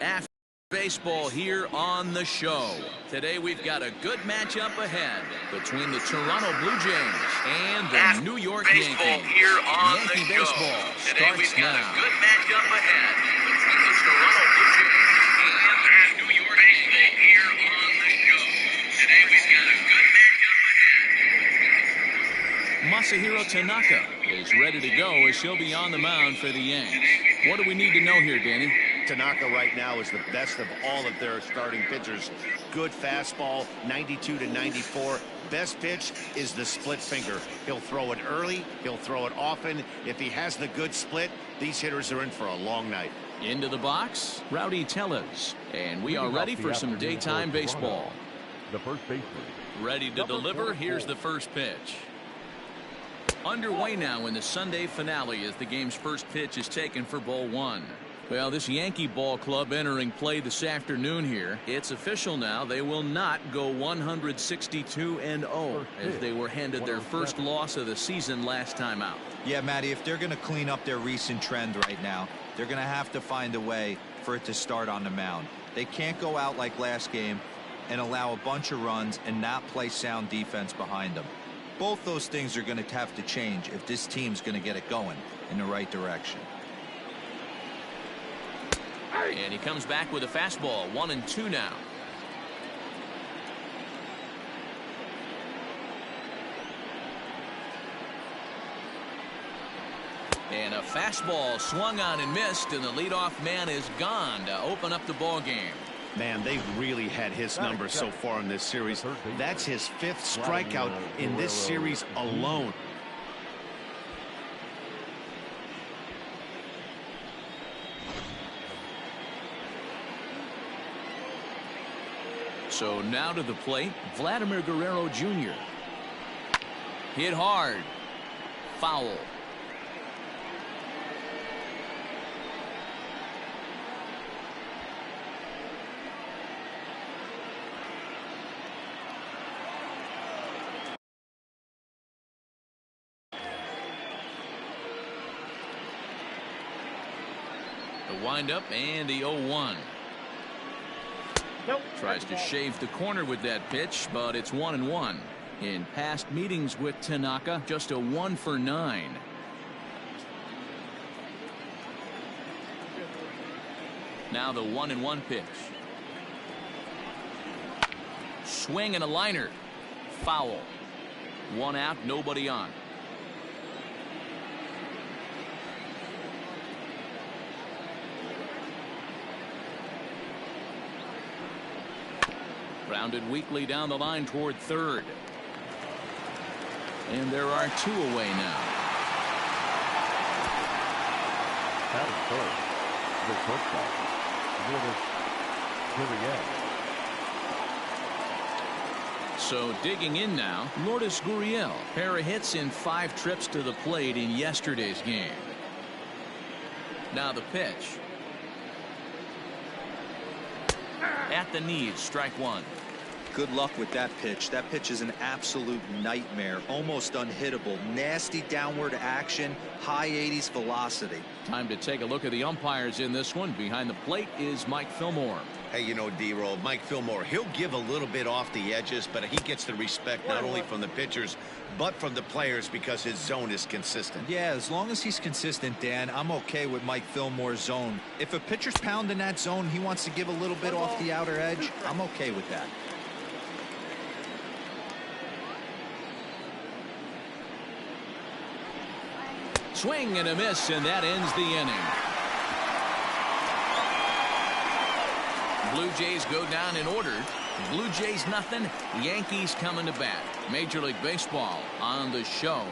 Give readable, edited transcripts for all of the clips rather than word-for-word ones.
After baseball here on the show. Today we've got a good matchup ahead between the Toronto Blue Jays and the New York Yankees. Here on Yankee the show. baseball Today starts we've got now. a good matchup ahead between the Toronto Blue Jays and New York baseball here on the show. Today we've got a good matchup ahead. Masahiro Tanaka is ready to go as she'll be on the mound for the Yanks. What do we need to know here, Danny? Tanaka right now is the best of all of their starting pitchers. Good fastball, 92 to 94. Best pitch is the split finger. He'll throw it early. He'll throw it often. If he has the good split, these hitters are in for a long night. Into the box, Rowdy Tellez. And we are ready for some daytime baseball. The first baseman. Ready to deliver. Here's the first pitch. Underway now in the Sunday finale as the game's first pitch is taken for ball one. Well, this Yankee ball club entering play this afternoon here. It's official now. They will not go 162-0 as they were handed their first loss of the season last time out. Yeah, Matty, if they're going to clean up their recent trend right now, they're going to have to find a way for it to start on the mound. They can't go out like last game and allow a bunch of runs and not play sound defense behind them. Both those things are going to have to change if this team's going to get it going in the right direction. And he comes back with a fastball. 1-2 now. And a fastball swung on and missed, and the leadoff man is gone to open up the ball game. Man, they've really had his number so far in this series. That's his 5th strikeout in this series alone. So now to the plate, Vladimir Guerrero Jr. Hit hard. Foul. The windup and the 0-1. Nope. Tries to shave the corner with that pitch, but it's 1-1. In past meetings with Tanaka, just a 1 for 9. Now the 1-1 pitch. Swing and a liner. Foul. 1 out, nobody on. Grounded weakly down the line toward third. And there are 2 away now. That is first. So digging in now, Lourdes Gurriel. Pair of hits in 5 trips to the plate in yesterday's game. Now the pitch. At the knees, strike 1. Good luck with that pitch. That pitch is an absolute nightmare, almost unhittable. Nasty downward action, high 80s velocity. Time to take a look at the umpires in this one. Behind the plate is Mike Fillmore. Hey, you know, D-Roll, Mike Fillmore, he'll give a little bit off the edges, but he gets the respect not only from the pitchers, but from the players because his zone is consistent. Yeah, as long as he's consistent, Dan, I'm okay with Mike Fillmore's zone. If a pitcher's pounding that zone, he wants to give a little bit off the outer edge, I'm okay with that. Swing and a miss, and that ends the inning. Blue Jays go down in order. Blue Jays nothing. Yankees coming to bat. Major League Baseball on the show.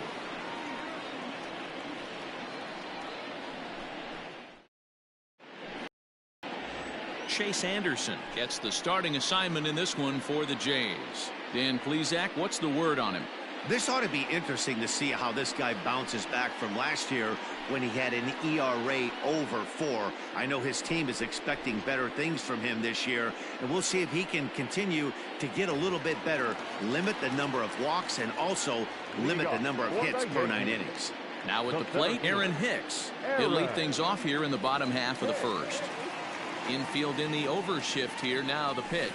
Chase Anderson gets the starting assignment in this one for the Jays. Dan Plesac, what's the word on him? This ought to be interesting to see how this guy bounces back from last year when he had an ERA over 4. I know his team is expecting better things from him this year, and we'll see if he can continue to get a little bit better, limit the number of walks, and also limit the number of hits per 9 innings. Now at the plate, Aaron Hicks. He'll lead things off here in the bottom half of the first. Infield in the overshift here. Now the pitch.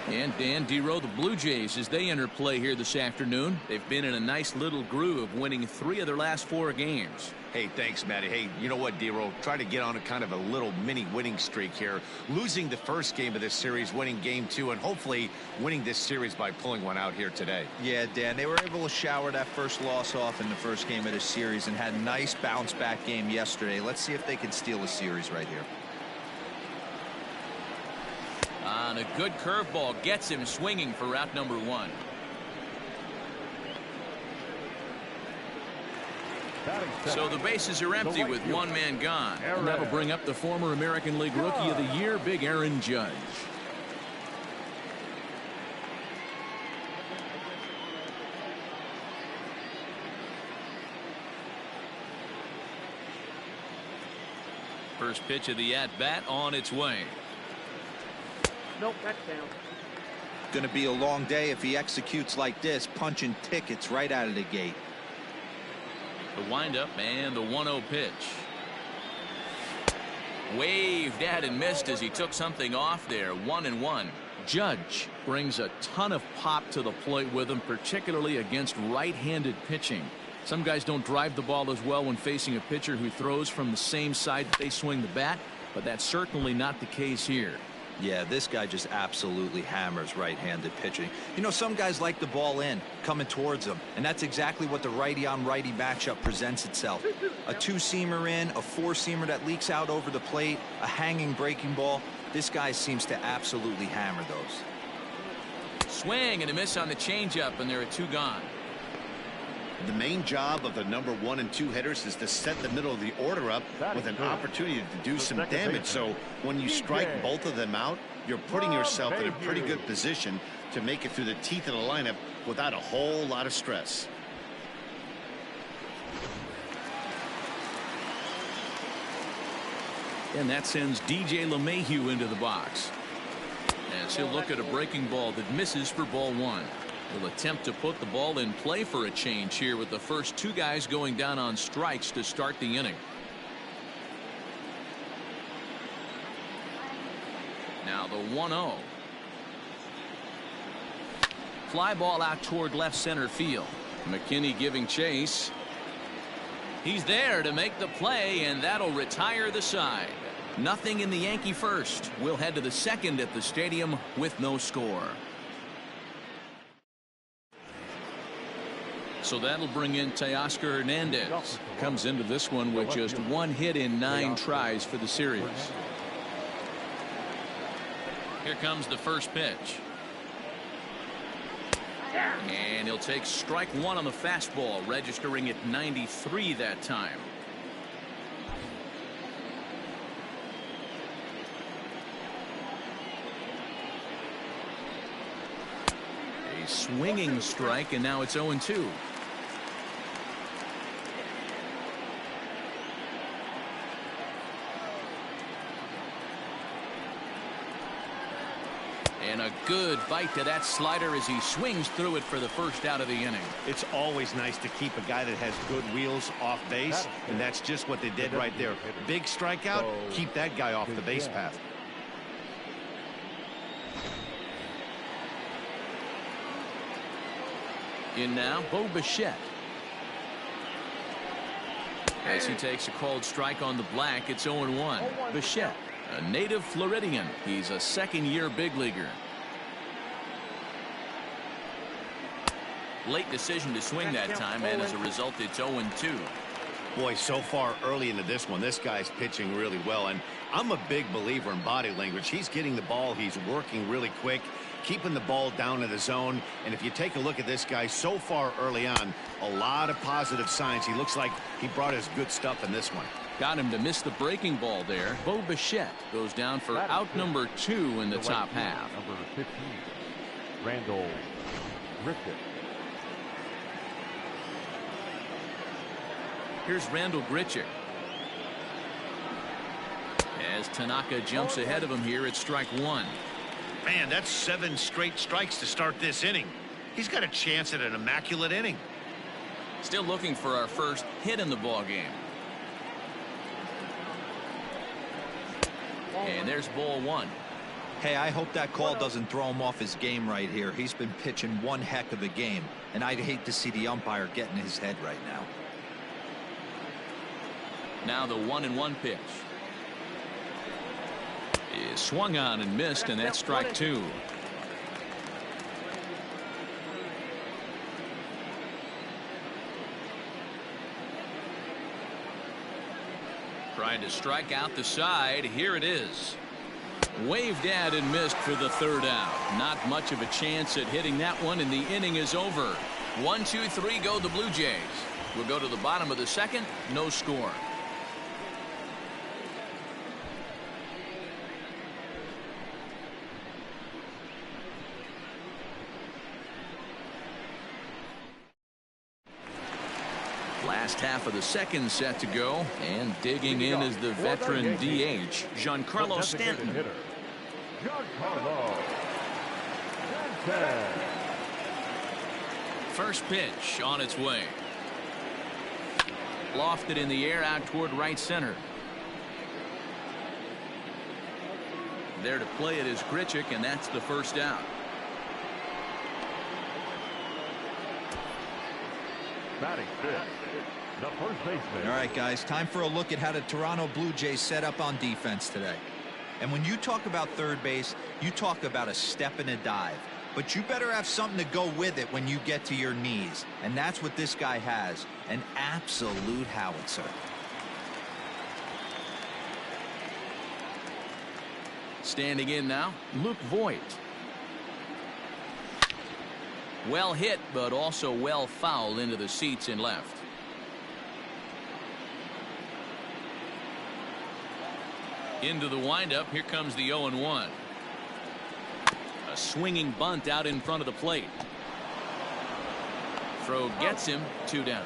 And Dan Dero, the Blue Jays, as they enter play here this afternoon, they've been in a nice little groove, winning 3 of their last 4 games. Hey, thanks, Matty. Hey, you know what, Dero? Try to get on a kind of a little mini winning streak here. Losing the first game of this series, winning game 2, and hopefully winning this series by pulling one out here today. Yeah, Dan, they were able to shower that first loss off in the first game of this series and had a nice bounce-back game yesterday. Let's see if they can steal a series right here. On a good curveball gets him swinging for route number 1. So the bases are empty with 1 man gone. And that'll bring up the former American League Rookie of the Year, Big Aaron Judge. First pitch of the at-bat on its way. Nope, that's down. Going to be a long day if he executes like this, punching tickets right out of the gate. The windup and the 1-0 pitch. Waved at and missed as he took something off there. 1-1. Judge brings a ton of pop to the plate with him, particularly against right-handed pitching. Some guys don't drive the ball as well when facing a pitcher who throws from the same side they swing the bat, but that's certainly not the case here. Yeah, this guy just absolutely hammers right-handed pitching. You know, some guys like the ball in, coming towards them, and that's exactly what the righty-on-righty matchup presents itself. A 2-seamer in, a 4-seamer that leaks out over the plate, a hanging breaking ball. This guy seems to absolutely hammer those. Swing and a miss on the changeup, and there are 2 gone. The main job of the number 1 and 2 hitters is to set the middle of the order up with an opportunity to do some damage. So when you strike both of them out, you're putting yourself in a pretty good position to make it through the teeth of the lineup without a whole lot of stress. And that sends DJ LeMahieu into the box as he'll look at a breaking ball that misses for ball 1. He'll attempt to put the ball in play for a change here with the first 2 guys going down on strikes to start the inning. Now the 1-0. Fly ball out toward left center field. McKinney giving chase. He's there to make the play, and that'll retire the side. Nothing in the Yankee first. We'll head to the second at the stadium with no score. So that'll bring in Teoscar Hernandez. Comes into this one with just 1 hit in 9 tries for the series. Here comes the first pitch. And he'll take strike 1 on the fastball, registering at 93 that time. A swinging strike, and now it's 0-2. And a good bite to that slider as he swings through it for the first out of the inning. It's always nice to keep a guy that has good wheels off base, and that's just what they did right there. Big strikeout, keep that guy off the base path. In now, Bo Bichette. As he takes a called strike on the black, it's 0-1. Bichette, a native Floridian. He's a second-year big leaguer. Late decision to swing that time, and as a result, it's 0-2. Boy, so far early into this one, this guy's pitching really well, and I'm a big believer in body language. He's getting the ball, he's working really quick, keeping the ball down in the zone, and if you take a look at this guy so far early on, a lot of positive signs. He looks like he brought his good stuff in this one. Got him to miss the breaking ball there. Bo Bichette goes down for out number 2 in the top half. Number 15, Randall Griffith. Here's Randall Grichuk. As Tanaka jumps ahead of him here at strike one. Man, that's 7 straight strikes to start this inning. He's got a chance at an immaculate inning. Still looking for our first hit in the ball game. And there's ball one. Hey, I hope that call doesn't throw him off his game right here. He's been pitching one heck of a game, and I'd hate to see the umpire get in his head right now. Now the 1-1 pitch is swung on and missed, and that's strike two. Trying to strike out the side. Here it is. Waved at and missed for the third out. Not much of a chance at hitting that one, and the inning is over. 1, 2, 3 go the Blue Jays. We'll go to the bottom of the second. No score. Last half of the second set to go, and digging in is the veteran DH, Giancarlo Stanton. Giancarlo Stanton. First pitch on its way. Lofted in the air out toward right center. There to play it is Grichuk, and that's the first out. Batting fifth, the first baseman. All right, guys, time for a look at how the Toronto Blue Jays set up on defense today. And when you talk about third base, you talk about a step and a dive. But you better have something to go with it when you get to your knees. And that's what this guy has, an absolute howitzer. Standing in now, Luke Voigt. Well hit, but also well fouled into the seats in left. Into the windup. Here comes the 0-1. A swinging bunt out in front of the plate. Throw gets him. 2 down.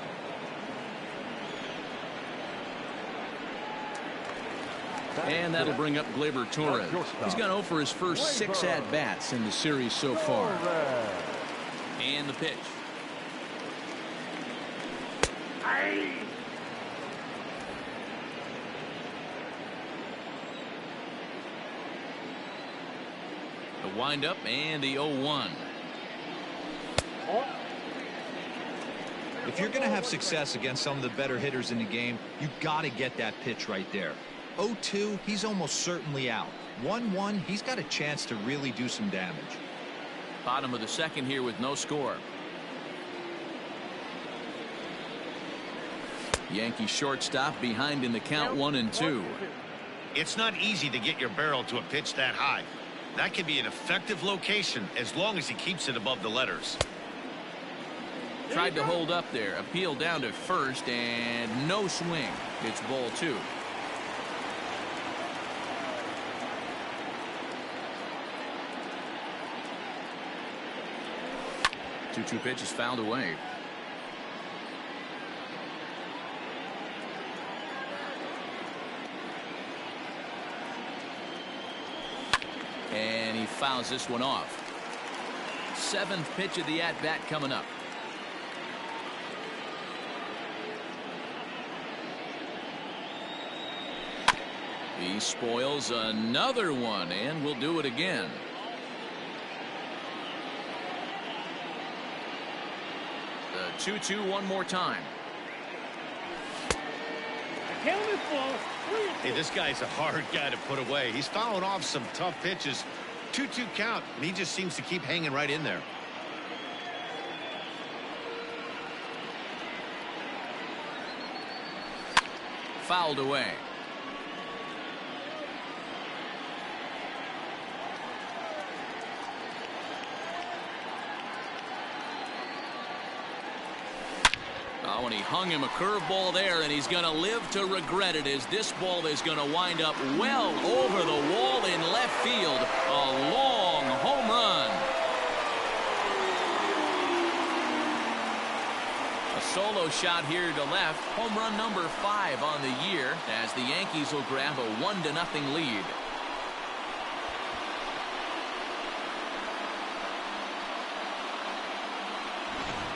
And that'll bring up Gleyber Torres. He's gone 0 for his first 6 at-bats in the series so far. And the pitch. The windup and the 0-1. If you're going to have success against some of the better hitters in the game, you got to get that pitch right there. 0-2, he's almost certainly out. 1-1, he's got a chance to really do some damage. Bottom of the second here with no score. Yankee shortstop behind in the count 1-2. It's not easy to get your barrel to a pitch that high. That can be an effective location as long as he keeps it above the letters. Tried to hold up there. Appeal down to first, and no swing. It's ball 2. Two pitch is fouled away. And he fouls this one off. 7th pitch of the at-bat coming up. He spoils another one, and will do it again. The 2-2 one more time. Hey, this guy's a hard guy to put away. He's fouling off some tough pitches. 2-2 count, and he just seems to keep hanging right in there. Fouled away. Oh, and he hung him a curveball there, and he's going to live to regret it, as this ball is going to wind up well over the wall in left field. A long home run. A solo shot here to left. Home run number 5 on the year as the Yankees will grab a 1-0 lead.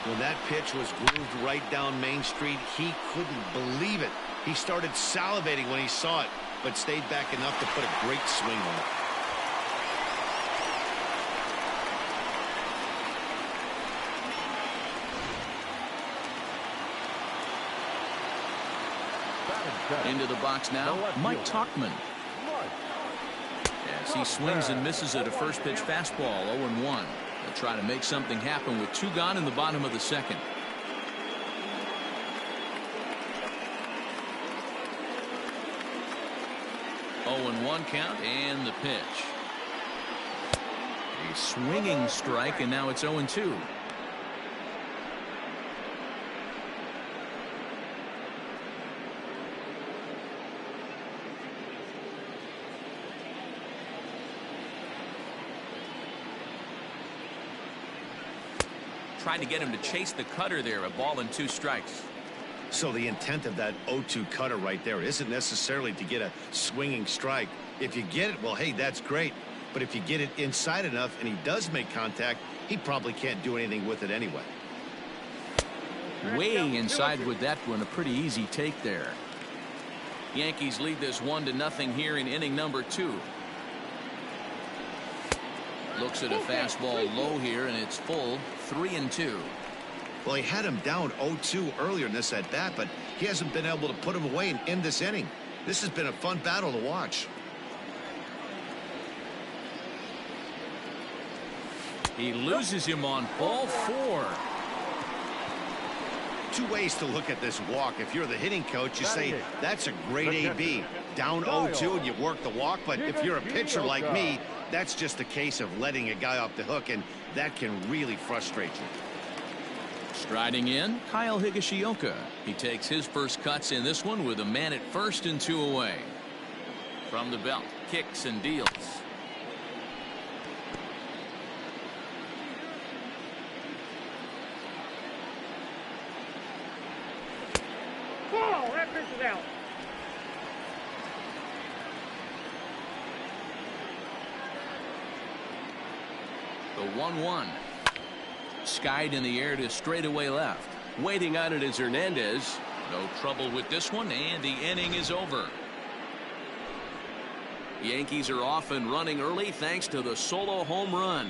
When that pitch was grooved right down Main Street, he couldn't believe it. He started salivating when he saw it, but stayed back enough to put a great swing on it. Into the box now, Mike Tauchman. As he swings and misses at a first pitch fastball, 0-1. They'll try to make something happen with 2 gone in the bottom of the second. Oh, 1 count and the pitch. A swinging strike, and now it's 0-2. Trying to get him to chase the cutter there. A ball and 2 strikes. So the intent of that 0-2 cutter right there isn't necessarily to get a swinging strike. If you get it, well, hey, that's great. But if you get it inside enough and he does make contact, he probably can't do anything with it anyway. Way inside with that one. A pretty easy take there. Yankees lead this 1-0 here in inning number 2. Looks at a fastball low here, and it's full. 3-2. Well, he had him down 0-2 earlier in this at bat, but he hasn't been able to put him away and end this inning. This has been a fun battle to watch. He loses him on ball 4. 2 ways to look at this walk. If you're the hitting coach, you say that's a great AB. Down 0-2 and you work the walk. But if you're a pitcher like me, that's just a case of letting a guy off the hook, and that can really frustrate you. Striding in, Kyle Higashioka. He takes his first cuts in this one with a man at first and 2 away. From the belt, kicks and deals. Ball, that pitch is out. The 1-1. Skied in the air to straightaway left. Waiting on it is Hernandez. No trouble with this one, and the inning is over. Yankees are off and running early thanks to the solo home run.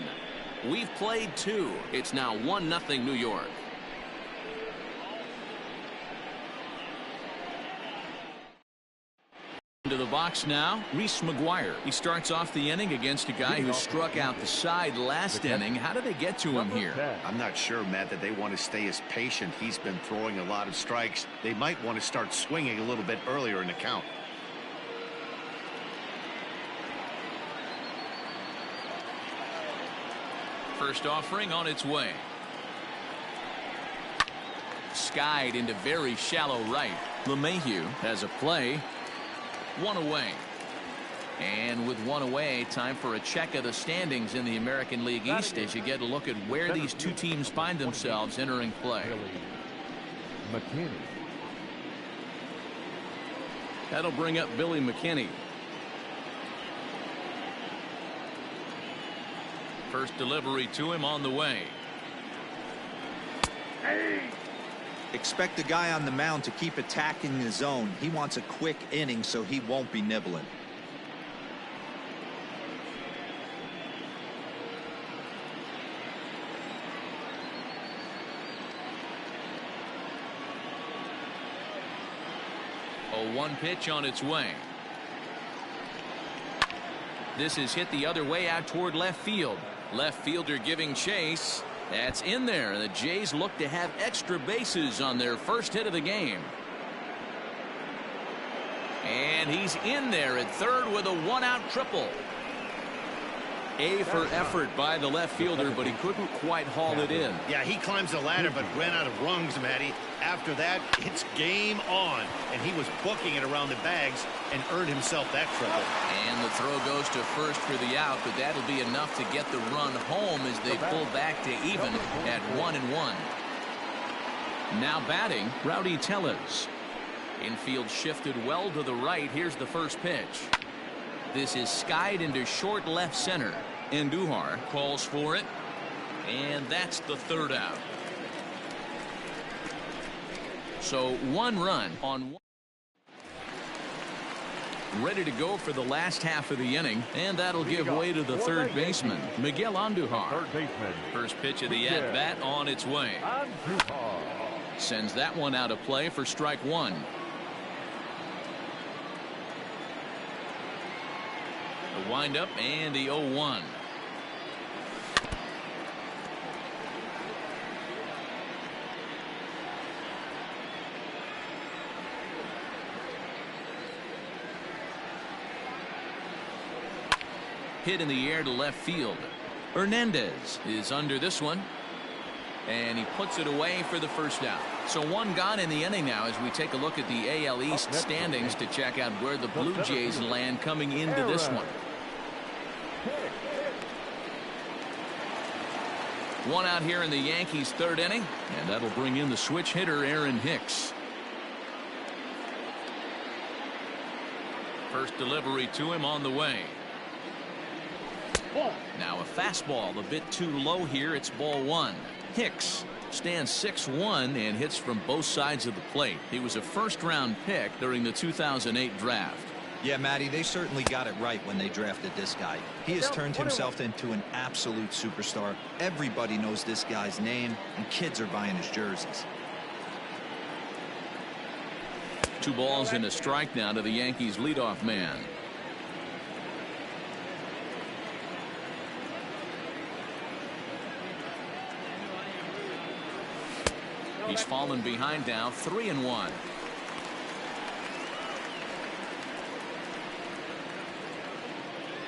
We've played 2. It's now 1-0 New York. Into the box now, Reese McGuire. He starts off the inning against a guy who struck out the side last inning. How did they get to him here? I'm not sure, Matt, that they want to stay as patient. He's been throwing a lot of strikes. They might want to start swinging a little bit earlier in the count. First offering on its way. Skied into very shallow right. LeMahieu has a play. 1 away. And with 1 away, time for a check of the standings in the American League East as you get a look at where these 2 teams find themselves entering play. That'll bring up Billy McKinney. First delivery to him on the way. Expect the guy on the mound to keep attacking the zone. He wants a quick inning so he won't be nibbling. A 1 pitch on its way. This is hit the other way out toward left field. Left fielder giving chase. That's in there, and the Jays look to have extra bases on their first hit of the game. And he's in there at third with a 1-out triple. A for effort by the left fielder, but he couldn't quite haul it in. Yeah, he climbs the ladder but ran out of rungs, Matty. After that, it's game on, and he was booking it around the bags and earned himself that triple. And the throw goes to first for the out, but that'll be enough to get the run home as they pull back to even at 1-1. Now batting, Rowdy Tellez. Infield shifted well to the right. Here's the first pitch. This is skied into short left center. Andujar calls for it. And that's the third out. So 1 run on one. Ready to go for the last half of the inning, and that'll give way to the third baseman, Miguel Andujar. Third baseman. First pitch of the at-bat on its way. Sends that one out of play for strike one. The windup and the 0-1. Hit in the air to left field. Hernandez is under this one, and he puts it away for the first out. So 1 gone in the inning now as we take a look at the AL East standings to check out where the Blue Jays land coming into this one. 1 out here in the Yankees' third inning, and that'll bring in the switch hitter Aaron Hicks. First delivery to him on the way. Now a fastball a bit too low here. It's ball 1. Hicks stands 6'1" and hits from both sides of the plate. He was a first-round pick during the 2008 draft. Yeah, Matty, they certainly got it right when they drafted this guy. He has turned himself into an absolute superstar. Everybody knows this guy's name, and kids are buying his jerseys. 2 balls and a strike now to the Yankees leadoff man. He's fallen behind now, 3-1.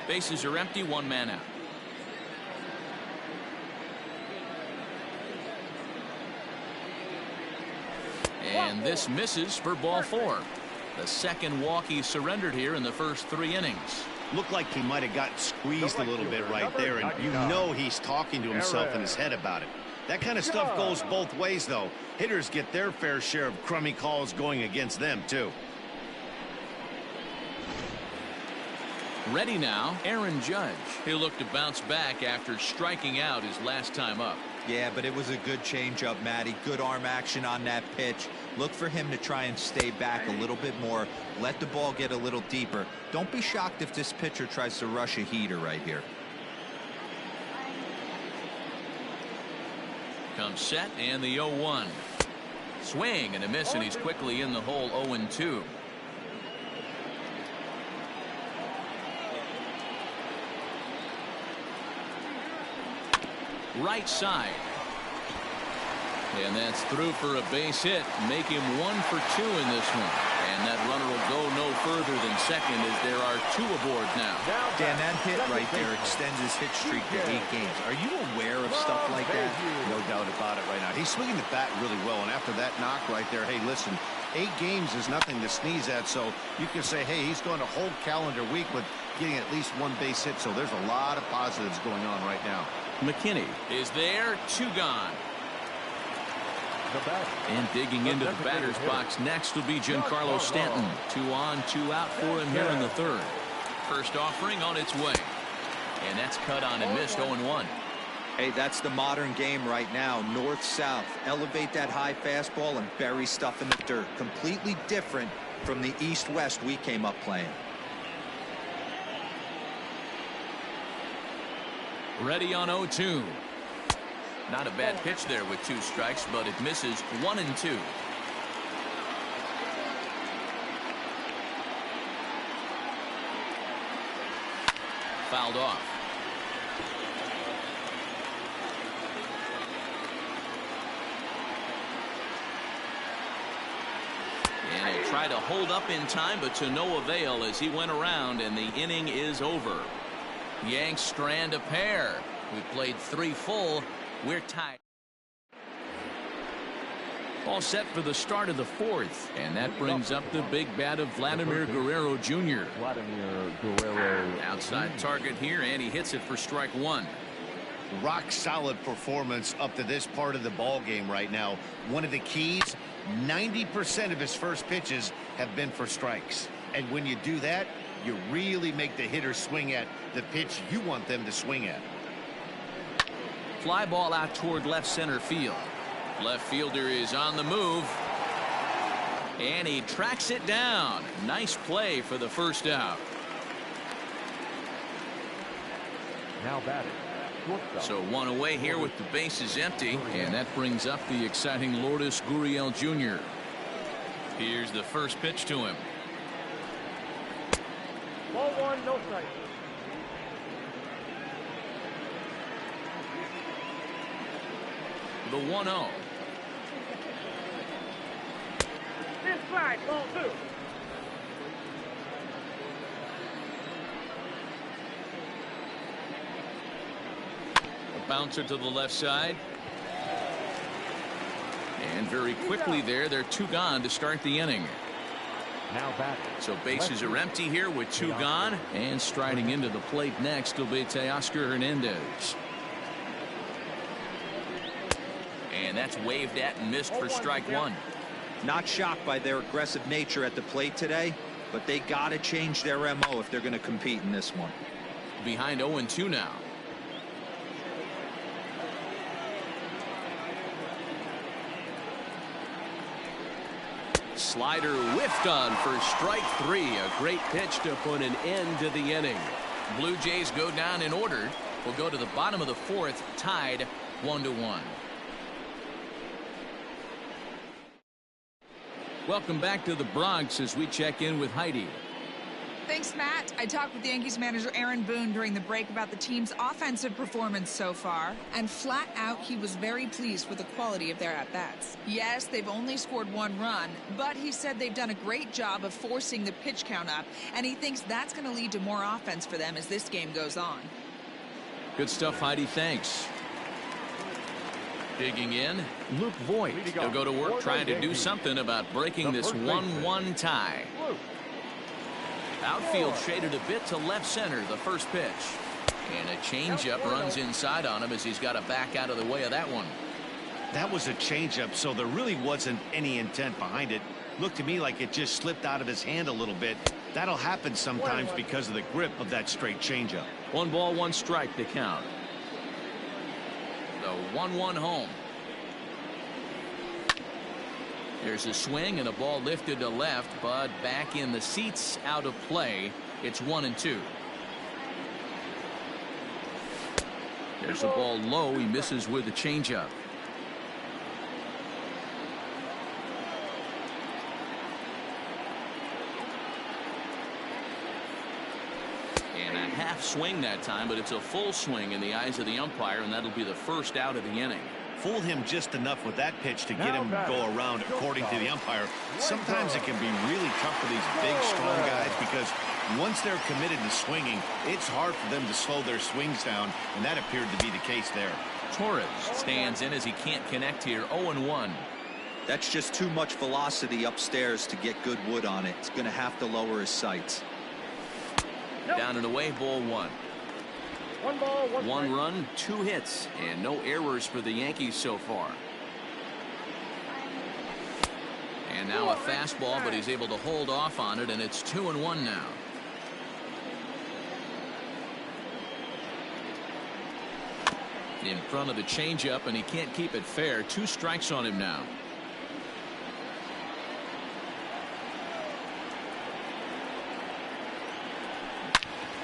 Bases are empty, 1 man out. And this misses for ball 4. The second walk he surrendered here in the first 3 innings. Looked like he might have gotten squeezed a little bit right there, and you know he's talking to himself in his head about it. That kind of stuff goes both ways, though. Hitters get their fair share of crummy calls going against them, too. Ready now, Aaron Judge. He'll look to bounce back after striking out his last time up. Yeah, but it was a good changeup, Matty. Good arm action on that pitch. Look for him to try and stay back a little bit more. Let the ball get a little deeper. Don't be shocked if this pitcher tries to rush a heater right here. Comes set and the 0-1. Swing and a miss, and he's quickly in the hole. 0-2. Right side. And that's through for a base hit. Make him 1 for 2 in this one. And that runner will go no further than second as there are 2 aboard now. Dan, that hit right there extends his hit streak to 8 games. Are you aware of stuff like that? No doubt about it right now. He's swinging the bat really well, and after that knock right there, hey, listen, 8 games is nothing to sneeze at, so you can say, hey, he's going a whole calendar week with getting at least 1 base hit, so there's a lot of positives going on right now. McKinney is there. 2 gone. And digging into the batter's box next will be Giancarlo Stanton. 2 on, 2 out for him here in the third. First offering on its way. And that's cut on and missed. 0-1. Hey, that's the modern game right now. North-south. Elevate that high fastball and bury stuff in the dirt. Completely different from the east-west we came up playing. Ready on 0-2. Not a bad pitch there with 2 strikes, but it misses. 1-2. Fouled off. And he tried to hold up in time, but to no avail as he went around, and the inning is over. Yanks strand a pair. We played 3 full. We're tied. All set for the start of the 4th, and that brings up the big bat of Vladimir Guerrero Jr. Outside target here, and he hits it for strike 1. rock solid performance up to this part of the ball game right now. One of the keys, 90% of his first pitches have been for strikes. And when you do that, you really make the hitter swing at the pitch you want them to swing at. Fly ball out toward left center field. Left fielder is on the move. And he tracks it down. Nice play for the first out. Now batting. Shortstop. So one away here with the bases empty. And that brings up the exciting Lourdes Gurriel Jr. Here's the first pitch to him. Ball one, no strike. The 1-0. Inside, ball two. A bouncer to the left side. And very quickly there, they're two gone to start the inning. Now batting. So bases are empty here with two gone. And striding into the plate next will be Teoscar Hernandez. And that's waved at and missed for strike one. Not shocked by their aggressive nature at the plate today, but they got to change their MO if they're going to compete in this one. Behind 0-2 now. Slider whiffed on for strike three. A great pitch to put an end to the inning. Blue Jays go down in order. We'll go to the bottom of the fourth, tied 1-1. Welcome back to the Bronx as we check in with Heidi. Thanks, Matt. I talked with Yankees manager Aaron Boone during the break about the team's offensive performance so far, and flat out he was very pleased with the quality of their at-bats. Yes, they've only scored one run, but he said they've done a great job of forcing the pitch count up, and he thinks that's going to lead to more offense for them as this game goes on. Good stuff, Heidi. Thanks. Digging in, Luke Voigt. He'll go to work trying to do something about breaking this 1-1 tie. Outfield shaded a bit to left center, the first pitch. And a changeup runs inside on him as he's got to back out of the way of that one. That was a changeup, so there really wasn't any intent behind it. Looked to me like it just slipped out of his hand a little bit. That'll happen sometimes because of the grip of that straight changeup. 1-1 strike to count. The 1-1 home. There's a swing and a ball lifted to left, but back in the seats, out of play. It's 1-2. There's a ball low. He misses with the changeup. And a half swing that time, but it's a full swing in the eyes of the umpire, and that'll be the first out of the inning. Fooled him just enough with that pitch to get him to go around, according to the umpire. Sometimes it can be really tough for these big, strong guys because once they're committed to swinging, it's hard for them to slow their swings down, and that appeared to be the case there. Torres stands in as he can't connect here. 0-1. That's just too much velocity upstairs to get good wood on it. It's going to have to lower his sights. Down and away, ball one. 1 ball, 1 One strike. run, 2 hits, and no errors for the Yankees so far. And now a fastball, but he's able to hold off on it, and it's 2-1 now. In front of the changeup, and he can't keep it fair. 2 strikes on him now.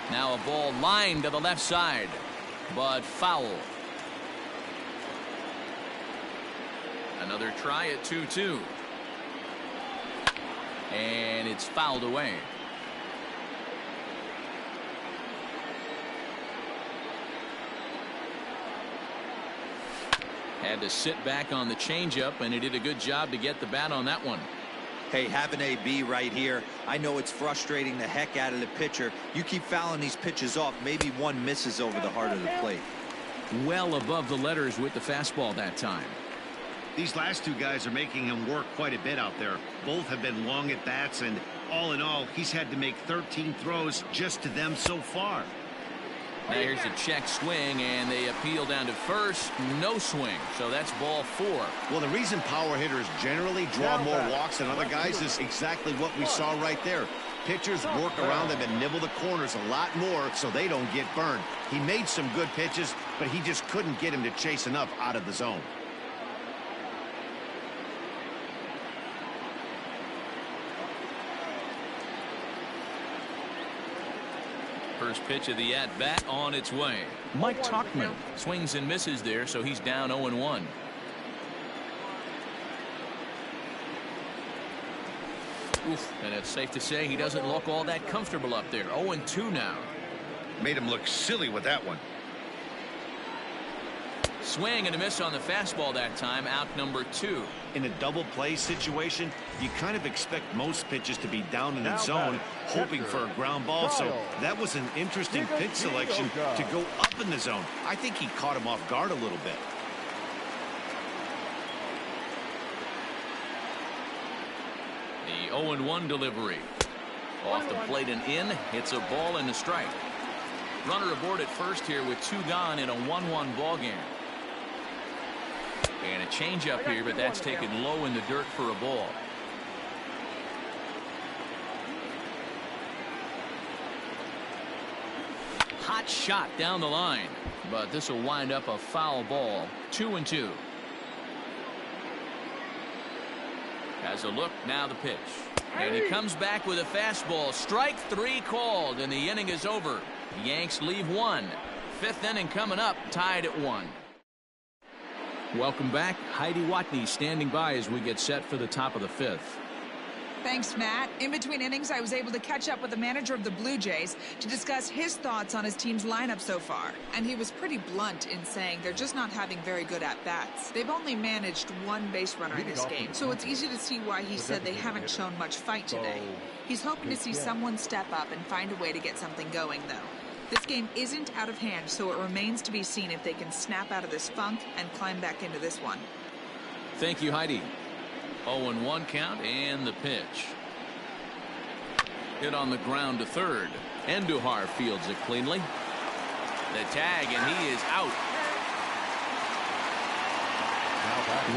Now a ball lined to the left side, but foul. Another try at 2-2. And it's fouled away. Had to sit back on the changeup, and he did a good job to get the bat on that one. Hey, have an AB right here. I know it's frustrating the heck out of the pitcher. You keep fouling these pitches off, maybe one misses over the heart of the plate. Well above the letters with the fastball that time. These last 2 guys are making him work quite a bit out there. Both have been long at bats, and all in all, he's had to make 13 throws just to them so far. Now here's a check swing, and they appeal down to first. No swing, so that's ball 4. Well, the reason power hitters generally draw more walks than other guys is exactly what we saw right there. Pitchers work around them and nibble the corners a lot more so they don't get burned. He made some good pitches, but he just couldn't get him to chase enough out of the zone. First pitch of the at-bat on its way. Mike Tauchman swings and misses there, so he's down 0-1. Oof, and it's safe to say he doesn't look all that comfortable up there. 0-2 now. Made him look silly with that one. Swing and a miss on the fastball that time, out number 2. In a double play situation, you kind of expect most pitches to be down in the zone, hoping for a ground ball. So that was an interesting pitch selection to go up in the zone. I think he caught him off guard a little bit. The 0-1 delivery. Off the plate and in. It's a ball and a strike. Runner aboard at first here with 2 gone in a 1-1 ball game. And a changeup here, but that's taken low in the dirt for a ball. Hot shot down the line, but this will wind up a foul ball. 2-2. Has a look, now the pitch. And he comes back with a fastball. Strike 3 called, and the inning is over. The Yanks leave 1. 5th inning coming up, tied at 1. Welcome back. Heidi Watney standing by as we get set for the top of the 5th. Thanks, Matt. In between innings, I was able to catch up with the manager of the Blue Jays to discuss his thoughts on his team's lineup so far. And he was pretty blunt in saying they're just not having very good at-bats. They've only managed 1 base runner in this game, so it's easy to see why he said they haven't shown much fight today. He's hoping to see someone step up and find a way to get something going, though. This game isn't out of hand, so it remains to be seen if they can snap out of this funk and climb back into this one. Thank you, Heidi. 0-1 count and the pitch. Hit on the ground to third. Andujar fields it cleanly. The tag, and he is out.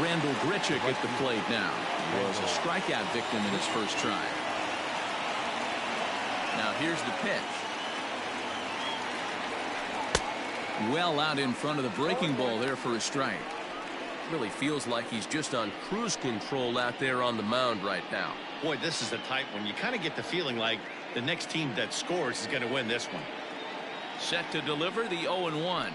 Randall Grichuk at the plate now. He was a strikeout victim in his first try. Now here's the pitch. Well out in front of the breaking ball there for a strike. Really feels like he's just on cruise control out there on the mound right now. Boy, this is the type when you kind of get the feeling like the next team that scores is going to win this one. Set to deliver the 0-1.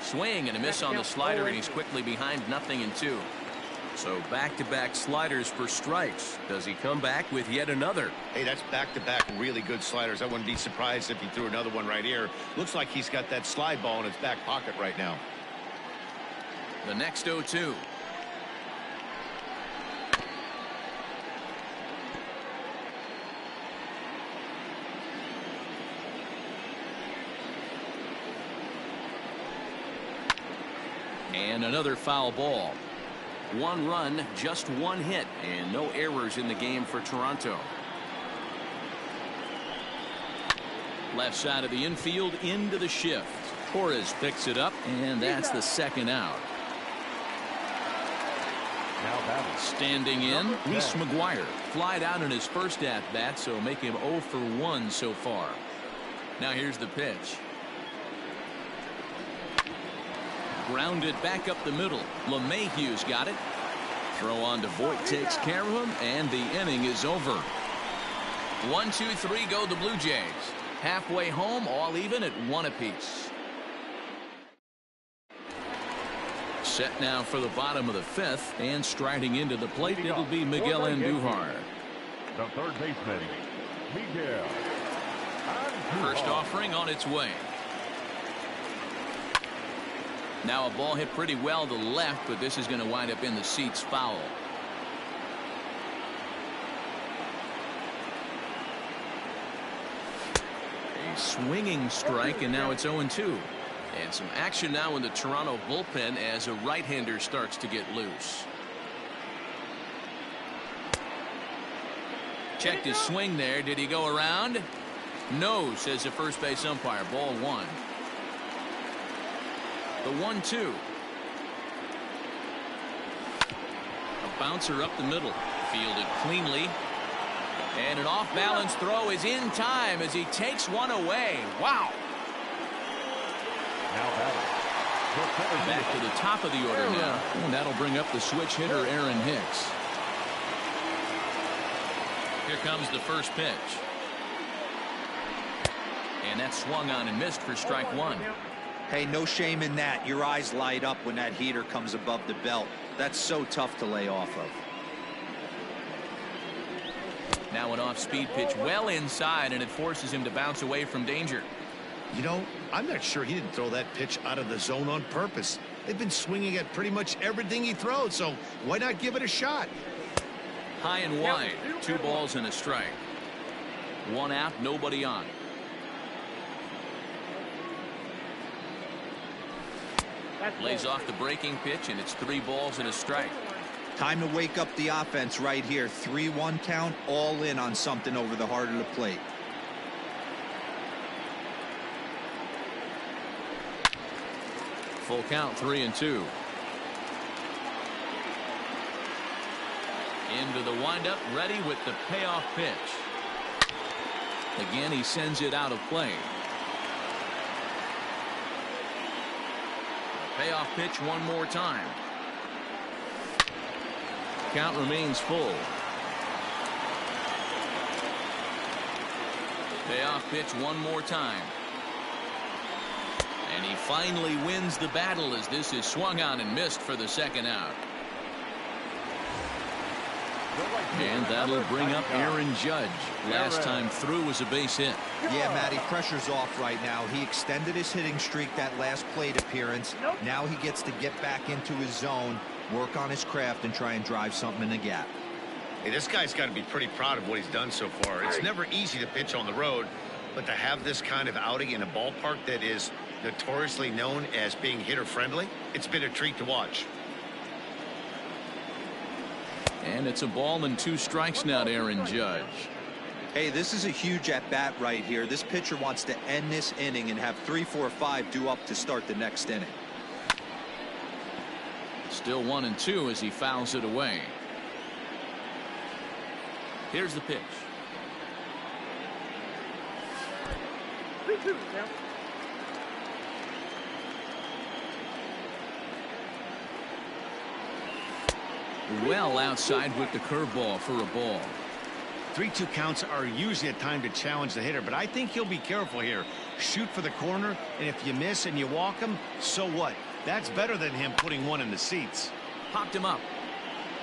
Swing and a miss on the slider, and he's quickly behind 0-2. So back-to-back sliders for strikes. Does he come back with yet another? Hey, that's back-to-back really good sliders. I wouldn't be surprised if he threw another one right here. Looks like he's got that slide ball in his back pocket right now. The next 0-2. And another foul ball. 1 run, just 1 hit, and no errors in the game for Toronto. Left side of the infield into the shift. Torres picks it up, and that's the 2nd out. Standing in, Reese McGuire. Flied out in his first at-bat, so make him 0 for 1 so far. Now here's the pitch. Grounded back up the middle. LeMahieu's got it. Throw on to Voit takes care of him, and the inning is over. 1, 2, 3 go the Blue Jays. Halfway home, all even at 1 apiece. Set now for the bottom of the 5th, and striding into the plate, it'll be Miguel Andujar. The third baseman, Miguel Andujar. First offering on its way. Now a ball hit pretty well to left, but this is going to wind up in the seats foul. A swinging strike, and now it's 0-2. And some action now in the Toronto bullpen as a right-hander starts to get loose. Checked his swing there. Did he go around? No, says the first base umpire. Ball one. The 1-2. A bouncer up the middle. Fielded cleanly. And an off-balance throw is in time as he takes one away. Wow. Now batting. Back to the top of the order now. And that'll bring up the switch hitter, Aaron Hicks. Here comes the first pitch. And that swung on and missed for strike one. Hey, no shame in that. Your eyes light up when that heater comes above the belt. That's so tough to lay off of. Now an off-speed pitch well inside, and it forces him to bounce away from danger. You know, I'm not sure he didn't throw that pitch out of the zone on purpose. They've been swinging at pretty much everything he throws, so why not give it a shot? High and wide. 2 balls and a strike. 1 out, nobody on. Lays off the breaking pitch, and it's 3 balls and a strike. Time to wake up the offense right here. 3-1 count, all in on something over the heart of the plate. Full count, 3-2. Into the windup, ready with the payoff pitch. Again, he sends it out of play. Payoff pitch one more time. Count remains full. Payoff pitch one more time. And he finally wins the battle as this is swung on and missed for the 2nd out. And that'll bring up Aaron Judge. Last time through was a base hit. Yeah, Matty, pressure's off right now. He extended his hitting streak that last plate appearance. Now he gets to get back into his zone, work on his craft, and try and drive something in the gap. Hey, this guy's got to be pretty proud of what he's done so far. It's never easy to pitch on the road, but to have this kind of outing in a ballpark that is notoriously known as being hitter-friendly, it's been a treat to watch. And it's a ball and 2 strikes now to Aaron Judge. Hey, this is a huge at-bat right here. This pitcher wants to end this inning and have 3, 4, 5 due up to start the next inning. Still 1-2 as he fouls it away. Here's the pitch. 3-2 now. Well outside with the curveball for a ball. 3-2 counts are usually a time to challenge the hitter, but I think he'll be careful here. Shoot for the corner, and if you miss and you walk him, so what? That's better than him putting one in the seats. Popped him up.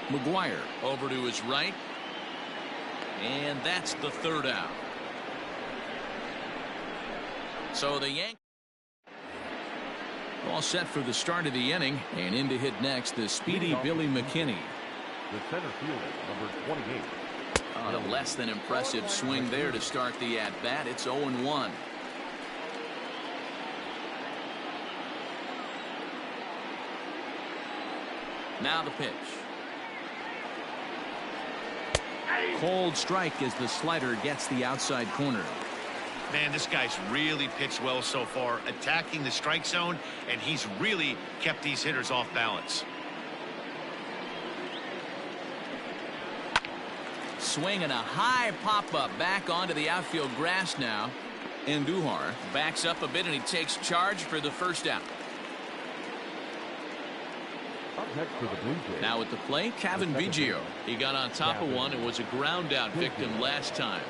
McGuire over to his right. And that's the 3rd out. So the Yankees all set for the start of the inning, and in to hit next the speedy Billy McKinney. The center fielder, number 28. On a less than impressive swing there to start the at-bat. It's 0-1. Now the pitch. Cold strike as the slider gets the outside corner. Man, this guy's really pitched well so far, attacking the strike zone, and he's really kept these hitters off balance. Swing and a high pop-up back onto the outfield grass now. Andujar backs up a bit, and he takes charge for the 1st out. Up next for the Blue Jays. Now at the plate, Kevin Biggio. He got on top of one and was a ground out victim last time.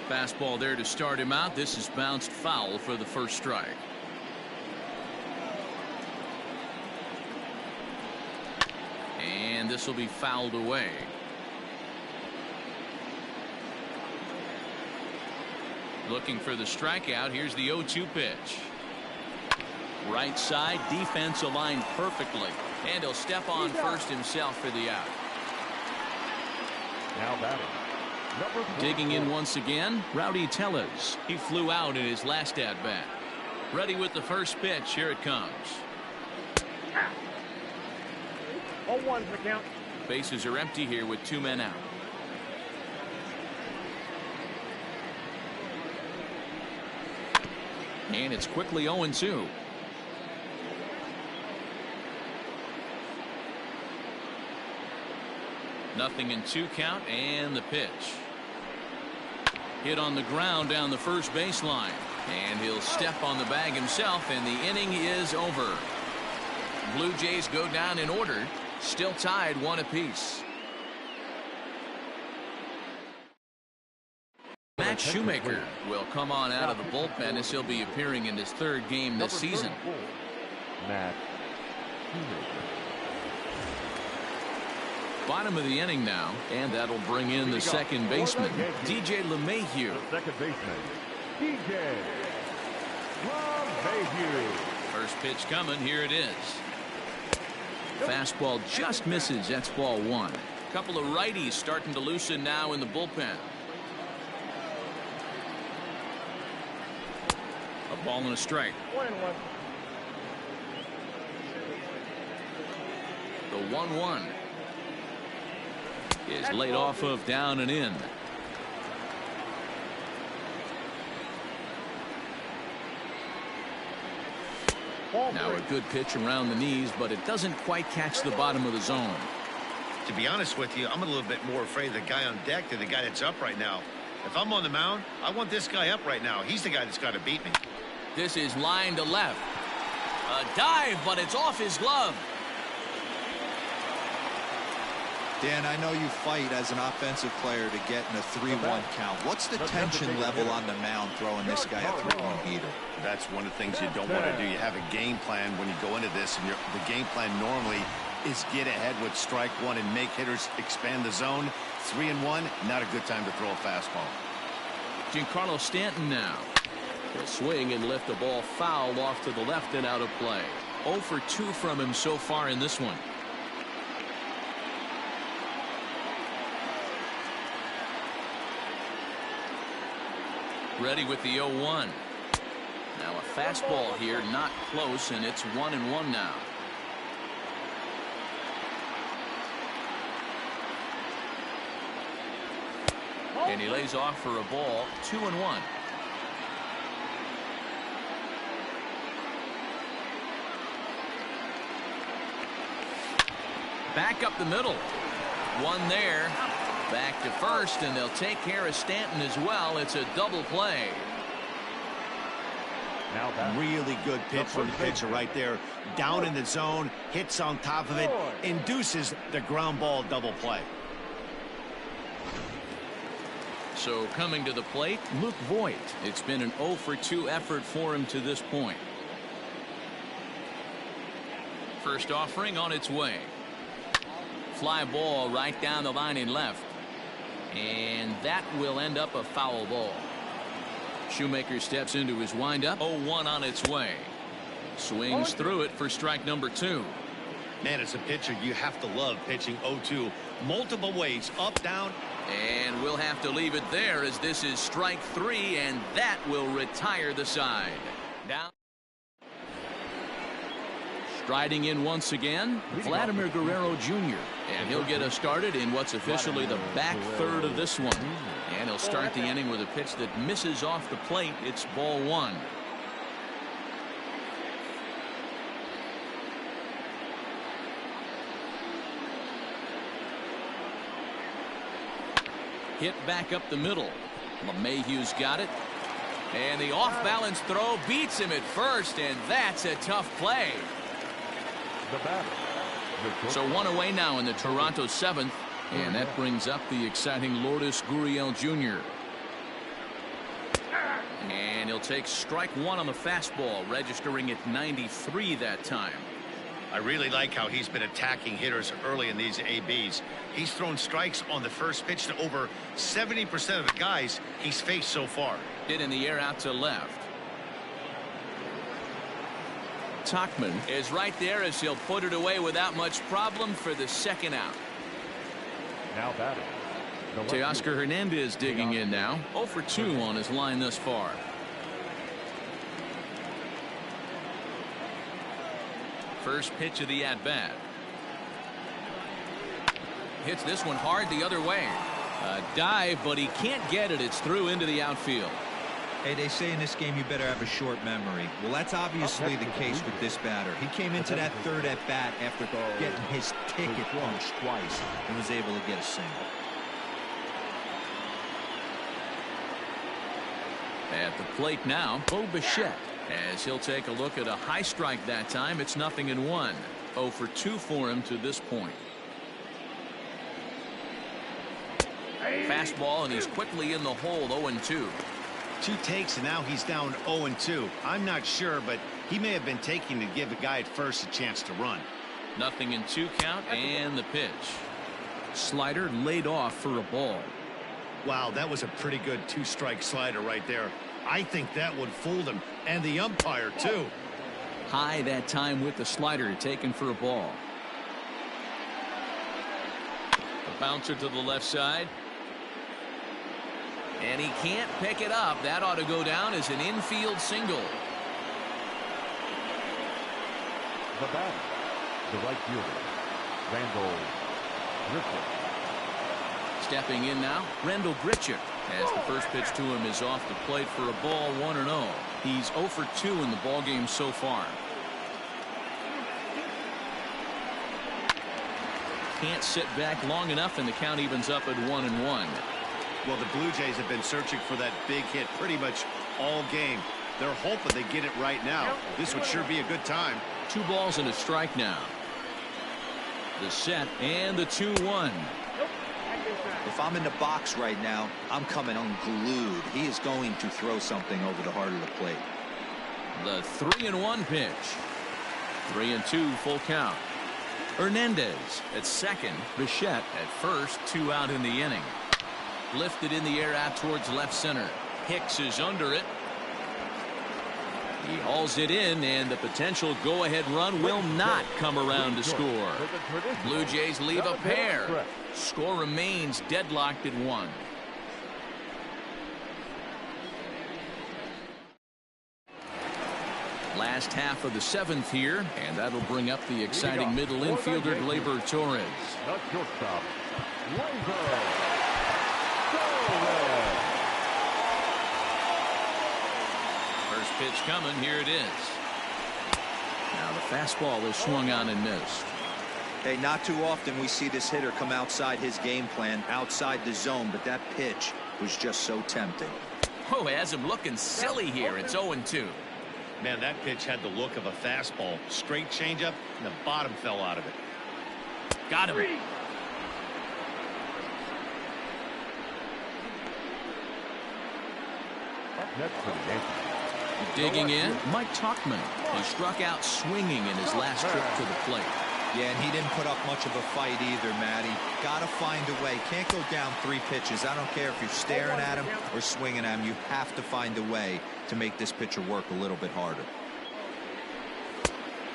Fastball there to start him out. This is bounced foul for the 1st strike. And this will be fouled away. Looking for the strikeout. Here's the 0-2 pitch. Right side, defense aligned perfectly. And he'll step on first himself for the out. Now batting. Digging in once again, Rowdy Tellez. He flew out in his last at-bat. Ready with the first pitch. Here it comes. 0-1 the count. Bases are empty here with 2 men out. And it's quickly 0-2. Nothing in 2 count, and the pitch. Hit on the ground down the first baseline. And he'll step on the bag himself, and the inning is over. Blue Jays go down in order, still tied 1 apiece. Matt Shoemaker will come on out of the bullpen as he'll be appearing in his 3rd game this season. Matt Shoemaker. Bottom of the inning now, and that'll bring in the second baseman, DJ LeMahieu. The second baseman, DJ LeMahieu. First pitch coming, here it is. Fastball just misses, that's ball 1. Couple of righties starting to loosen now in the bullpen. A ball and a strike. 1-1. The 1-1 is laid off of down and in. Now a good pitch around the knees, but it doesn't quite catch the bottom of the zone. To be honest with you, I'm a little bit more afraid of the guy on deck than the guy that's up right now. If I'm on the mound, I want this guy up right now. He's the guy that's got to beat me. This is line to left. A dive, but it's off his glove. Dan, I know you fight as an offensive player to get in a 3-1 count. What's the tension level on the mound throwing this guy a 3-1 heater? That's one of the things you don't want to do. You have a game plan when you go into this, and the game plan normally is get ahead with strike 1 and make hitters expand the zone. 3-1, not a good time to throw a fastball. Giancarlo Stanton now. He'll swing and lift the ball foul off to the left and out of play. 0 for 2 from him so far in this one. Ready with the 0-1. Now a fastball here, not close, and it's 1-1 now. And he lays off for a ball. 2-1. Back up the middle. One there. Back to first, and they'll take care of Stanton as well. It's a double play. Now really good pitch from the pitcher right there. Down in the zone, hits on top of it, induces the ground ball double play. So coming to the plate, Luke Voit. It's been an 0 for 2 effort for him to this point. First offering on its way. Fly ball right down the line in left. And that will end up a foul ball. Shoemaker steps into his windup. 0-1 on its way. Swings through it for strike number 2. Man, as a pitcher, you have to love pitching 0-2 multiple ways, up, down. And we'll have to leave it there as this is strike 3, and that will retire the side. Down. Striding in once again, Vladimir Guerrero Jr. And he'll get us started in what's officially the back third of this one. And he'll start the inning with a pitch that misses off the plate. It's ball 1. Hit back up the middle. LeMahieu's got it. And the off-balance throw beats him at first, and that's a tough play. So 1 away now in the Toronto 7th, and that brings up the exciting Lourdes Gurriel Jr. And he'll take strike 1 on the fastball, registering at 93 that time. I really like how he's been attacking hitters early in these ABs. He's thrown strikes on the first pitch to over 70% of the guys he's faced so far. Hit in the air out to left. Tachman is right there as he'll put it away without much problem for the second out. Now batting. Teoscar Hernandez digging in now. 0 for 2 on his line thus far. First pitch of the at-bat. Hits this one hard the other way. A dive, but he can't get it. It's through into the outfield. Hey, they say in this game you better have a short memory. Well, that's obviously the case with this batter. He came into that third at bat after getting his ticket punched twice and was able to get a single. At the plate now, Bo Bichette, as he'll take a look at a high strike that time. It's 0-1. 0 for 2 for him to this point. Fastball, and he's quickly in the hole. 0-2. 2 takes, and now he's down 0-2. I'm not sure, but he may have been taking to give a guy at first a chance to run. 0-2 count, and the pitch. Slider laid off for a ball. Wow, that was a pretty good 2-strike slider right there. I think that would fool him, and the umpire too. High that time with the slider, taken for a ball. A bouncer to the left side. And he can't pick it up. That ought to go down as an infield single. The batter, the right fielder, Randall Griffith. Stepping in now, Randall Grichuk, as the first pitch to him is off the plate for a ball. 1-0. He's 0 for 2 in the ball game so far. Can't sit back long enough, and the count evens up at 1-1. Well, the Blue Jays have been searching for that big hit pretty much all game. They're hoping they get it right now. This would sure be a good time. 2 balls and a strike now. The set and the 2-1. If I'm in the box right now, I'm coming unglued. He is going to throw something over the heart of the plate. The 3-1 pitch. 3-2 full count. Hernandez at second. Bichette at first. 2 out in the inning. Lifted in the air out towards left center. Hicks is under it. He hauls it in, and the potential go-ahead run will not come around to score. Blue Jays leave a pair. Score remains deadlocked at 1. Last half of the 7th here, and that'll bring up the exciting middle infielder Gleyber Torres. Not shortstop, First pitch coming. Here it is. Now the fastball is swung on and missed. Hey, not too often we see this hitter come outside his game plan, outside the zone, but that pitch was just so tempting. Oh, has him looking silly here. It's 0-2. Man, that pitch had the look of a fastball. Straight changeup, and the bottom fell out of it. Got him. Next to the Yankees. Digging in, Mike Tauchman. He struck out swinging in his last trip to the plate. Yeah, and he didn't put up much of a fight either, Matty. Got to find a way. Can't go down 3 pitches. I don't care if you're staring at him or swinging at him. You have to find a way to make this pitcher work a little bit harder.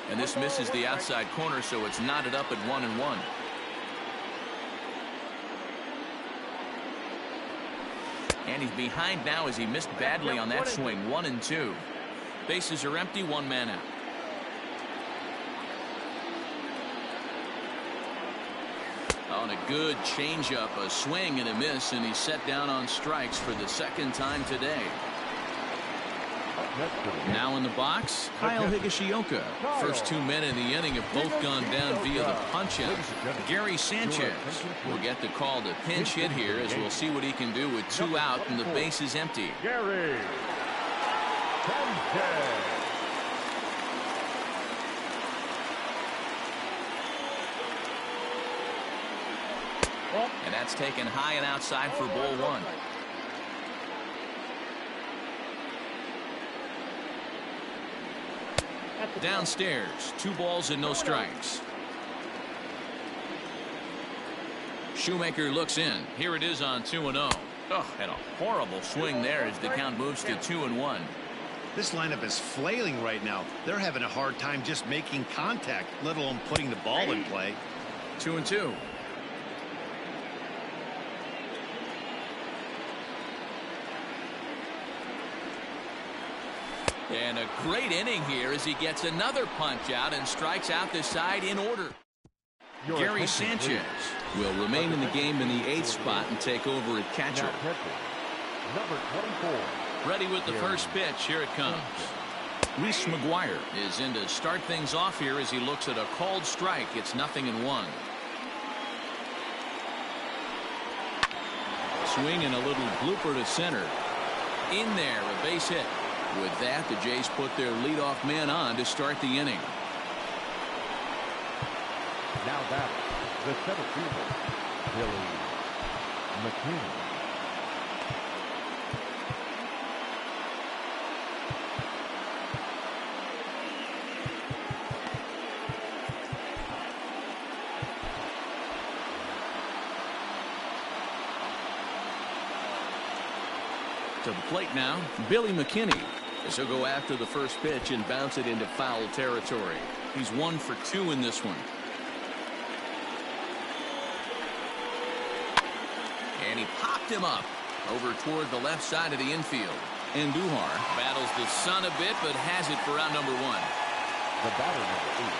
And this misses the outside corner, so it's knotted up at 1-1. And he's behind now as he missed badly on that swing. 1-2. Bases are empty. 1 man out. On a good changeup, a swing and a miss, and he's set down on strikes for the 2nd time today. Now in the box, Kyle Higashioka. First 2 men in the inning have both gone down via the punch-out. Gary Sanchez will get the call to pinch hit here, as we'll see what he can do with 2 out and the base is empty. Gary Sanchez. And that's taken high and outside for ball 1. Downstairs, 2 balls and no strikes. Shoemaker looks in. Here it is on 2-0. Oh, and a horrible swing there as the count moves to 2-1. This lineup is flailing right now. They're having a hard time just making contact, let alone putting the ball in play. 2-2. And a great inning here as he gets another punch out and strikes out this side in order. Gary Sanchez will remain in the game in the 8th spot and take over at catcher. Number 24, Ready with the first pitch. Here it comes. Reese McGuire is in to start things off here as he looks at a called strike. It's 0-1. Swing and a little blooper to center. In there, a base hit. With that, the Jays put their leadoff man on to start the inning. Now that the center fielder, Billy McKinney. To the plate now, Billy McKinney. As he'll go after the first pitch and bounce it into foul territory. He's 1 for 2 in this one. And he popped him up over toward the left side of the infield. And Duhar battles the sun a bit, but has it for out number 1. The batter number 8,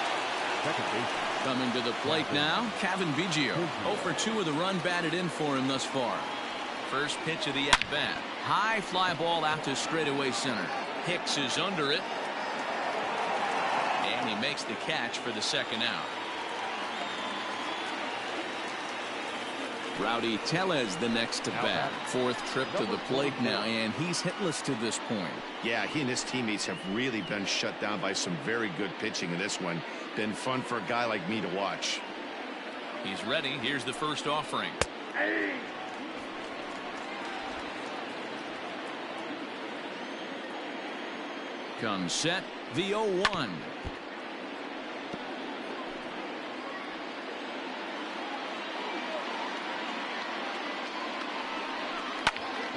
second baseman. Coming to the plate now, Kevin Biggio. 0 for 2 with a run batted in for him thus far. First pitch of the at-bat. High fly ball out to straightaway center. Hicks is under it. And he makes the catch for the second out. Rowdy Tellez the next to bat. Fourth trip to the plate now, and he's hitless to this point. Yeah, he and his teammates have really been shut down by some very good pitching in this one. Been fun for a guy like me to watch. He's ready. Here's the first offering. Comes set, the 0-1.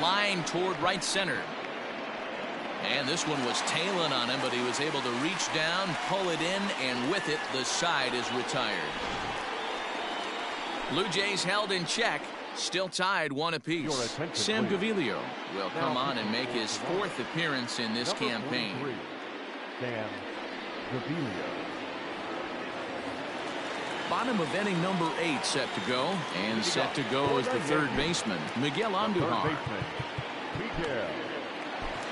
Line toward right center. And this one was tailing on him, but he was able to reach down, pull it in, and with it, the side is retired. Blue Jays held in check. Still tied 1 apiece. Sam Gaviglio will come on and make his 4th appearance in this campaign. Sam Gaviglio. Bottom of inning number 8 set to go. And set to go is the third baseman, Miguel Andujar. Miguel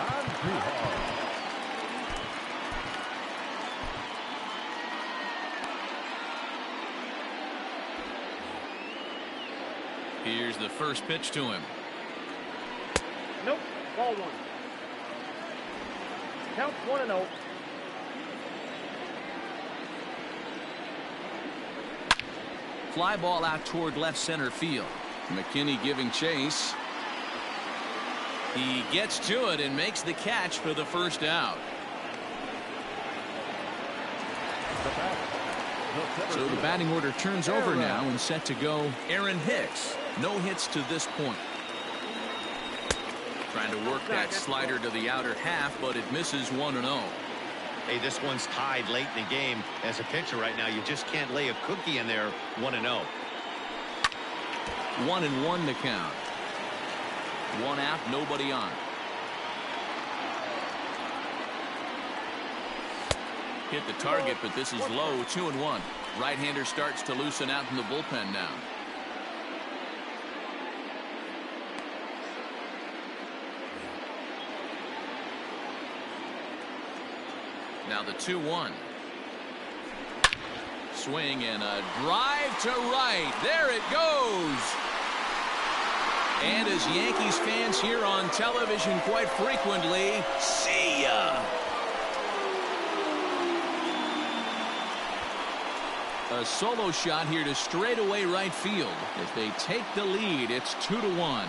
Andujar. Here's the first pitch to him. Nope. Ball 1. Count 1-0. Fly ball out toward left center field. McKinney giving chase. He gets to it and makes the catch for the first out. So the batting order turns over now and set to go Aaron Hicks. No hits to this point. Trying to work that slider to the outer half, but it misses 1-0. Hey, this one's tied late in the game. As a pitcher right now, you just can't lay a cookie in there. 1-0. 1-1 to count. 1 out, nobody on. Hit the target, but this is low. 2-1. Right-hander starts to loosen out in the bullpen now. Now the 2-1. Swing and a drive to right. There it goes. And as Yankees fans hear on television quite frequently, see ya. A solo shot here to straightaway right field. As they take the lead, it's 2-1.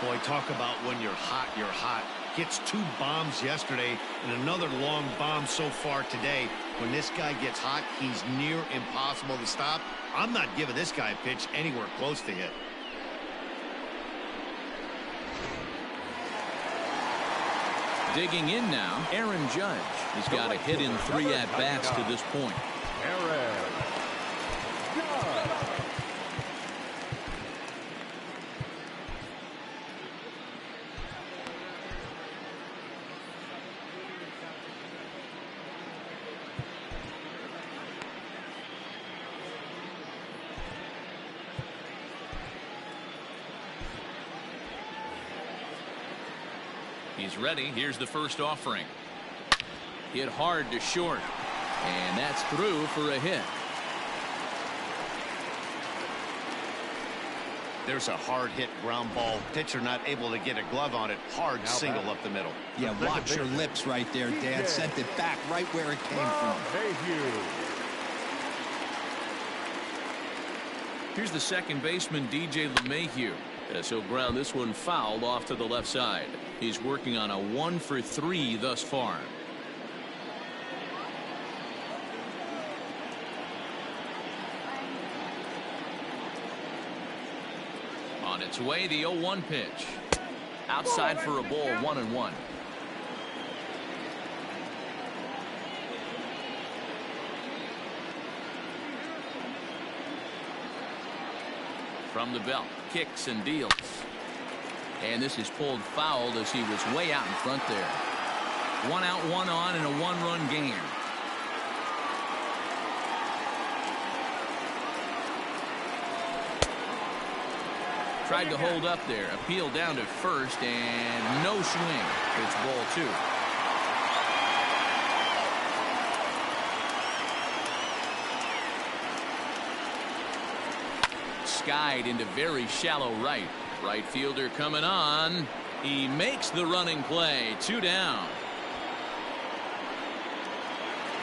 Boy, talk about when you're hot, you're hot. Gets 2 bombs yesterday and another long bomb so far today. When this guy gets hot, he's near impossible to stop. I'm not giving this guy a pitch anywhere close to hit. Digging in now, Aaron Judge. He's got a hit in 3 at-bats to this point. Aaron Judge. He's ready. Here's the first offering. Hit hard to short. And that's through for a hit. There's a hard hit ground ball. Pitcher not able to get a glove on it. Hard single up the middle. Yeah, watch your lips right there, Dan. Sent it back right where it came from. Here's the second baseman, DJ LeMahieu. As he'll ground this one foul off to the left side. He's working on a 1 for 3 thus far. On its way, the 0-1 pitch. Outside for a ball, 1-1. From the belt, kicks and deals. And this is pulled foul as he was way out in front there. 1 out, 1 on in a 1-run game. Tried to hold up there. Appeal down to first and no swing. It's ball 2. Skied into very shallow right. Right fielder coming on. He makes the running play. 2 down.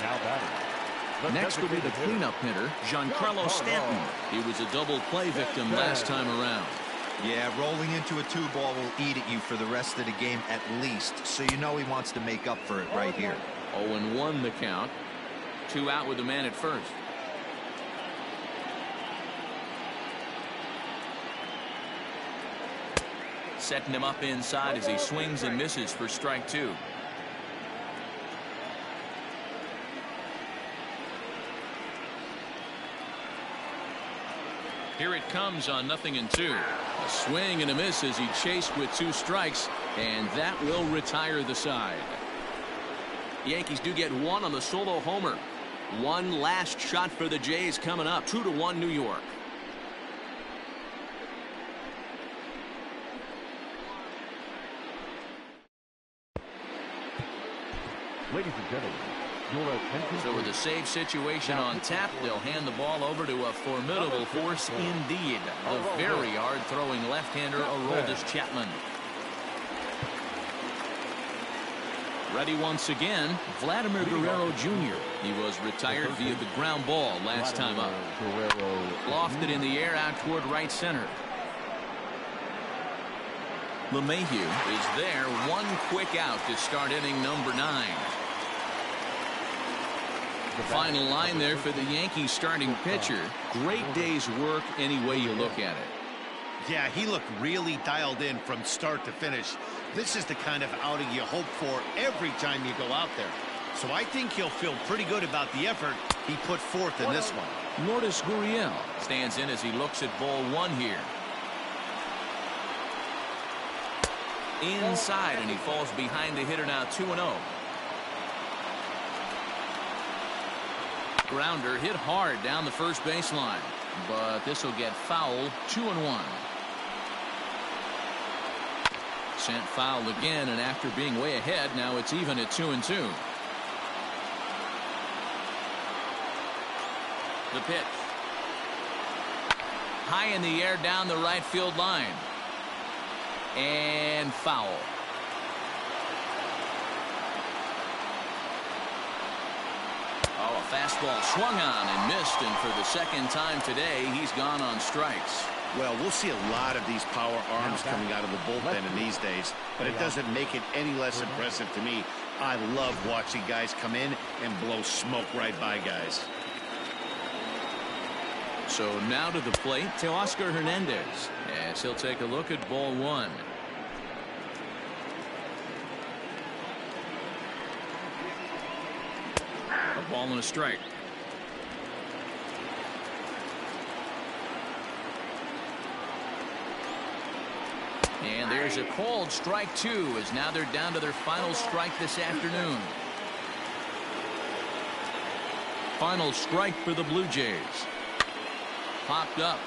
Now batting. Next will be the cleanup hitter, Giancarlo Stanton. He was a double play victim last time around. Yeah, rolling into a 2-ball will eat at you for the rest of the game at least, so you know he wants to make up for it right here. 0-1 the count. 2 out with the man at first. Setting him up inside as he swings and misses for strike 2. Here it comes on 0-2. A swing and a miss as he chased with 2 strikes, and that will retire the side. Yankees do get 1 on the solo homer. One last shot for the Jays coming up. 2-1 New York. Ladies and gentlemen, your attention. So with a save situation on tap, they'll hand the ball over to a formidable force indeed. The very hard-throwing left-hander Aroldis Chapman. Ready once again, Vladimir Guerrero Jr. He was retired via the ground ball last time up. Lofted in the air out toward right center. LeMahieu is there. 1 quick out to start inning number 9. The final line there for the Yankees starting pitcher. Great day's work any way you look at it. Yeah, he looked really dialed in from start to finish. This is the kind of outing you hope for every time you go out there. So I think he'll feel pretty good about the effort he put forth in this one. Lourdes Gurriel stands in as he looks at ball 1 here. Inside, and he falls behind the hitter now. 2-0. Grounder hit hard down the first baseline, but this will get foul. 2-1. Sent foul again, and after being way ahead, now it's even at 2-2. The pitch. High in the air down the right field line. And foul. Oh, a fastball swung on and missed, and for the second time today, he's gone on strikes. Well, we'll see a lot of these power arms coming out of the bullpen in these days, but it doesn't make it any less impressive to me. I love watching guys come in and blow smoke right by guys. So now to the plate, Teoscar Hernandez, as he'll take a look at ball 1. A ball and a strike. And there's a called strike 2, as now they're down to their final strike this afternoon. Final strike for the Blue Jays. Popped up.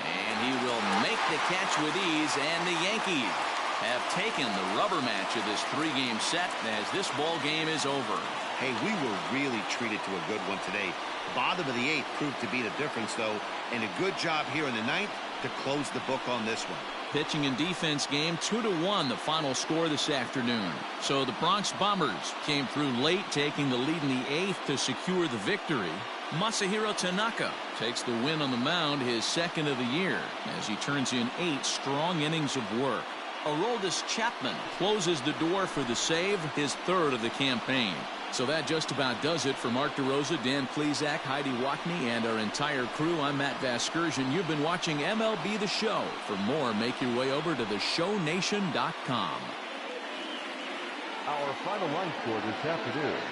And he will make the to catch with ease, and the Yankees have taken the rubber match of this 3-game set as this ball game is over. Hey, we were really treated to a good one today. Bottom of the 8th proved to be the difference, though, and a good job here in the 9th to close the book on this one. Pitching and defense game 2-1 the final score this afternoon. So the Bronx Bombers came through late, taking the lead in the 8th to secure the victory. Masahiro Tanaka takes the win on the mound, his 2nd of the year, as he turns in 8 strong innings of work. Aroldis Chapman closes the door for the save, his 3rd of the campaign. So that just about does it for Mark DeRosa, Dan Plesac, Heidi Watney, and our entire crew. I'm Matt Vasgersian. You've been watching MLB The Show. For more, make your way over to theshownation.com. Our final line score this afternoon.